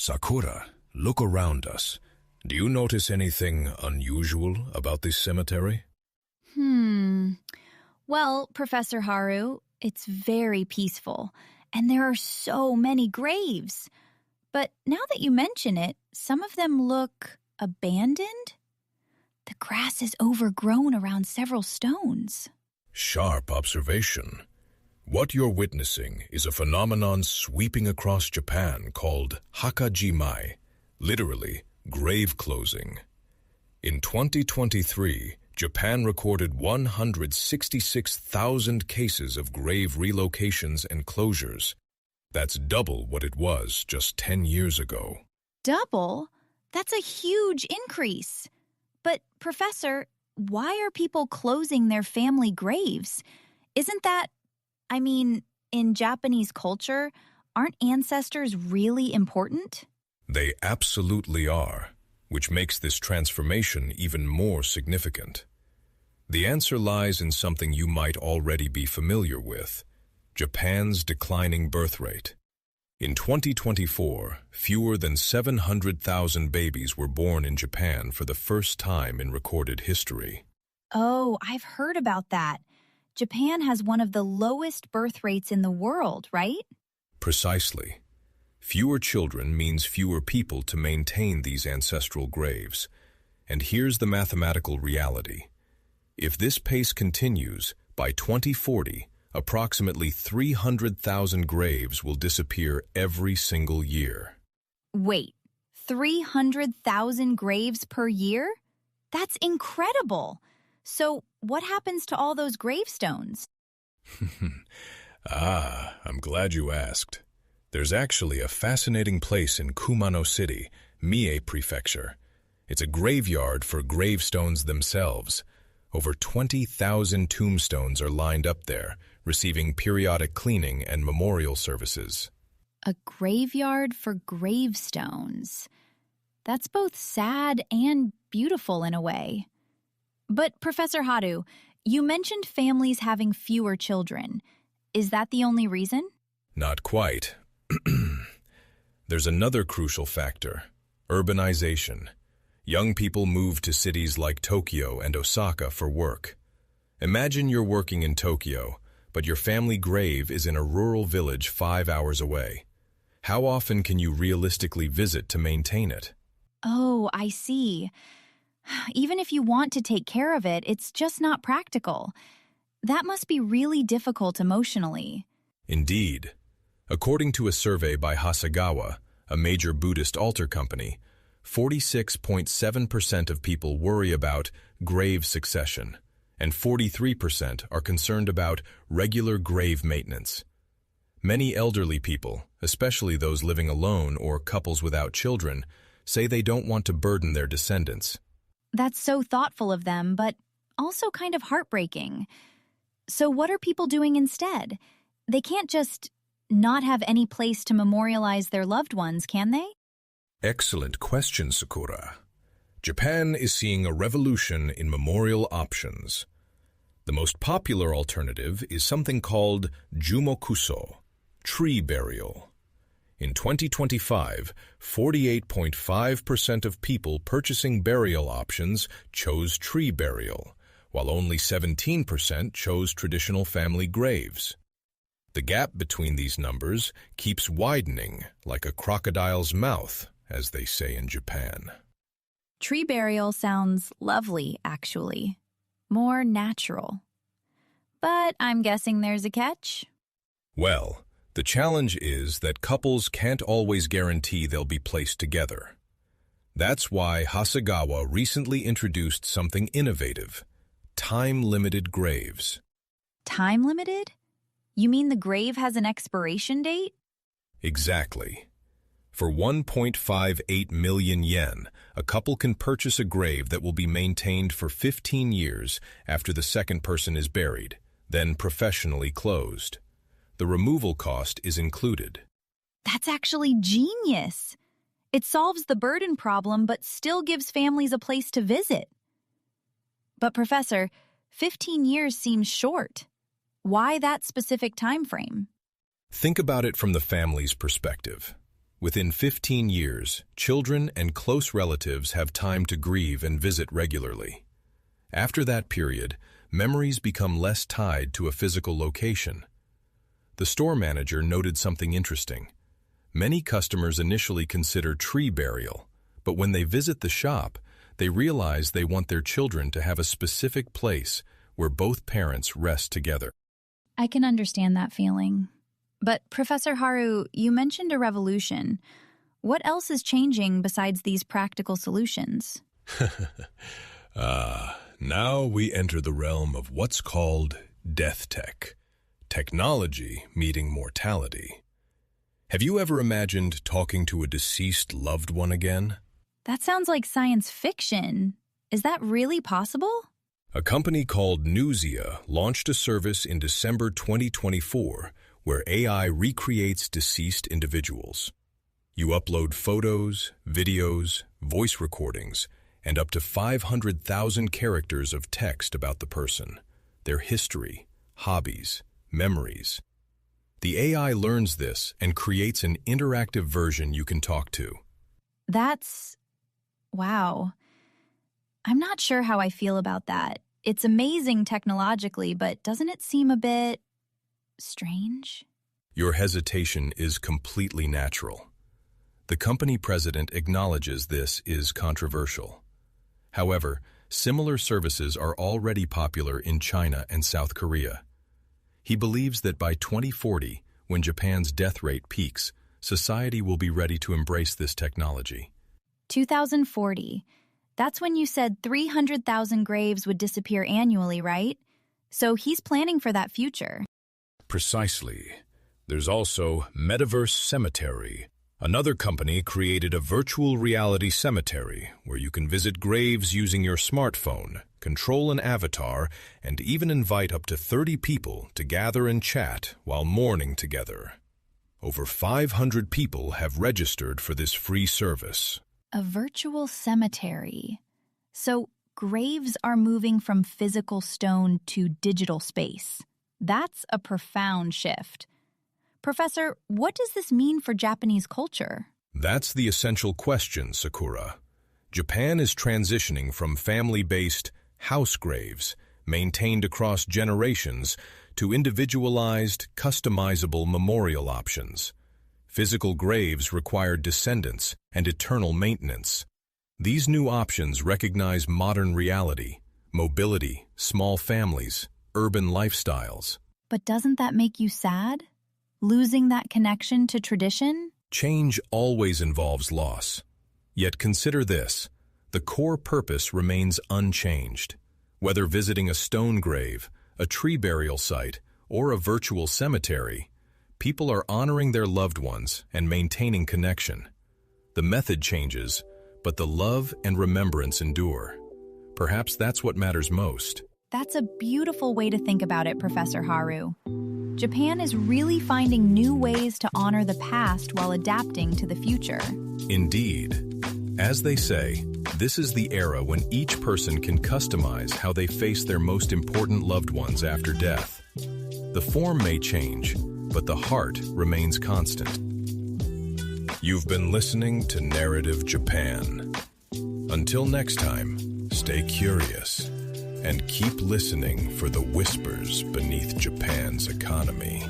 Sakura, look around us. Do you notice anything unusual about this cemetery? Well, Professor Haru, it's very peaceful, and there are so many graves. But now that you mention it, some of them look abandoned. The grass is overgrown around several stones. Sharp observation. What you're witnessing is a phenomenon sweeping across Japan called hakajimai, literally grave closing. In 2023, Japan recorded 166,000 cases of grave relocations and closures. That's double what it was just 10 years ago. Double? That's a huge increase. But, Professor, why are people closing their family graves? Isn't that, in Japanese culture, aren't ancestors really important? They absolutely are, which makes this transformation even more significant. The answer lies in something you might already be familiar with: Japan's declining birth rate. In 2024, fewer than 700,000 babies were born in Japan for the first time in recorded history. Oh, I've heard about that. Japan has one of the lowest birth rates in the world, right? Precisely. Fewer children means fewer people to maintain these ancestral graves. And here's the mathematical reality. If this pace continues, by 2040, approximately 300,000 graves will disappear every single year. Wait, 300,000 graves per year? That's incredible. So what happens to all those gravestones? I'm glad you asked. There's actually a fascinating place in Kumano City, Mie Prefecture. It's a graveyard for gravestones themselves. Over 20,000 tombstones are lined up there, receiving periodic cleaning and memorial services. A graveyard for gravestones. That's both sad and beautiful in a way. But, Professor Haru, you mentioned families having fewer children. Is that the only reason? Not quite. There's another crucial factor: urbanization. Young people move to cities like Tokyo and Osaka for work. Imagine you're working in Tokyo, but your family grave is in a rural village 5 hours away. How often can you realistically visit to maintain it? Oh, I see. Even if you want to take care of it, it's just not practical. That must be really difficult emotionally. Indeed. According to a survey by Hasegawa, a major Buddhist altar company, 46.7% of people worry about grave succession, and 43% are concerned about regular grave maintenance. Many elderly people, especially those living alone or couples without children, say they don't want to burden their descendants. That's so thoughtful of them, but also kind of heartbreaking. So what are people doing instead? They can't just not have any place to memorialize their loved ones, can they? Excellent question, Sakura. Japan is seeing a revolution in memorial options. The most popular alternative is something called jumokuso, tree burial. In 2025, 48.5% of people purchasing burial options chose tree burial, while only 17% chose traditional family graves. The gap between these numbers keeps widening like a crocodile's mouth, as they say in Japan. Tree burial sounds lovely, actually. More natural. But I'm guessing there's a catch? Well, the challenge is that couples can't always guarantee they'll be placed together. That's why Hasegawa recently introduced something innovative: time-limited graves. Time-limited? You mean the grave has an expiration date? Exactly. For 1.58 million yen, a couple can purchase a grave that will be maintained for 15 years after the second person is buried, then professionally closed. The removal cost is included. That's actually genius. It solves the burden problem but still gives families a place to visit. But Professor, 15 years seems short. Why that specific time frame? Think about it from the family's perspective. Within 15 years, children and close relatives have time to grieve and visit regularly. After that period, memories become less tied to a physical location. The store manager noted something interesting. Many customers initially consider tree burial, but when they visit the shop, they realize they want their children to have a specific place where both parents rest together. I can understand that feeling. But Professor Haru, you mentioned a revolution. What else is changing besides these practical solutions? Now we enter the realm of what's called death tech, technology meeting mortality. Have you ever imagined talking to a deceased loved one again? That sounds like science fiction. Is that really possible? A company called Newsia launched a service in December 2024 where AI recreates deceased individuals. You upload photos, videos, voice recordings, and up to 500,000 characters of text about the person, their history, hobbies, memories. The AI learns this and creates an interactive version you can talk to. Wow. I'm not sure how I feel about that. It's amazing technologically, but doesn't it seem a bit strange? Your hesitation is completely natural. The company president acknowledges this is controversial. However, similar services are already popular in China and South Korea. He believes that by 2040, when Japan's death rate peaks, society will be ready to embrace this technology. 2040. That's when you said 300,000 graves would disappear annually, right? So he's planning for that future. Precisely. There's also Metaverse Cemetery. Another company created a virtual reality cemetery where you can visit graves using your smartphone, control an avatar, and even invite up to 30 people to gather and chat while mourning together. Over 500 people have registered for this free service. A virtual cemetery. So graves are moving from physical stone to digital space. That's a profound shift. Professor, what does this mean for Japanese culture? That's the essential question, Sakura. Japan is transitioning from family-based house graves, maintained across generations, to individualized, customizable memorial options. Physical graves require descendants and eternal maintenance. These new options recognize modern reality, mobility, small families, urban lifestyles. But doesn't that make you sad? Losing that connection to tradition? Change always involves loss. Yet consider this, the core purpose remains unchanged. Whether visiting a stone grave, a tree burial site, or a virtual cemetery, people are honoring their loved ones and maintaining connection. The method changes, but the love and remembrance endure. Perhaps that's what matters most. That's a beautiful way to think about it, Professor Haru. Japan is really finding new ways to honor the past while adapting to the future. Indeed. As they say, this is the era when each person can customize how they face their most important loved ones after death. The form may change, but the heart remains constant. You've been listening to Narrative Japan. Until next time, stay curious and keep listening for the whispers beneath Japan's economy.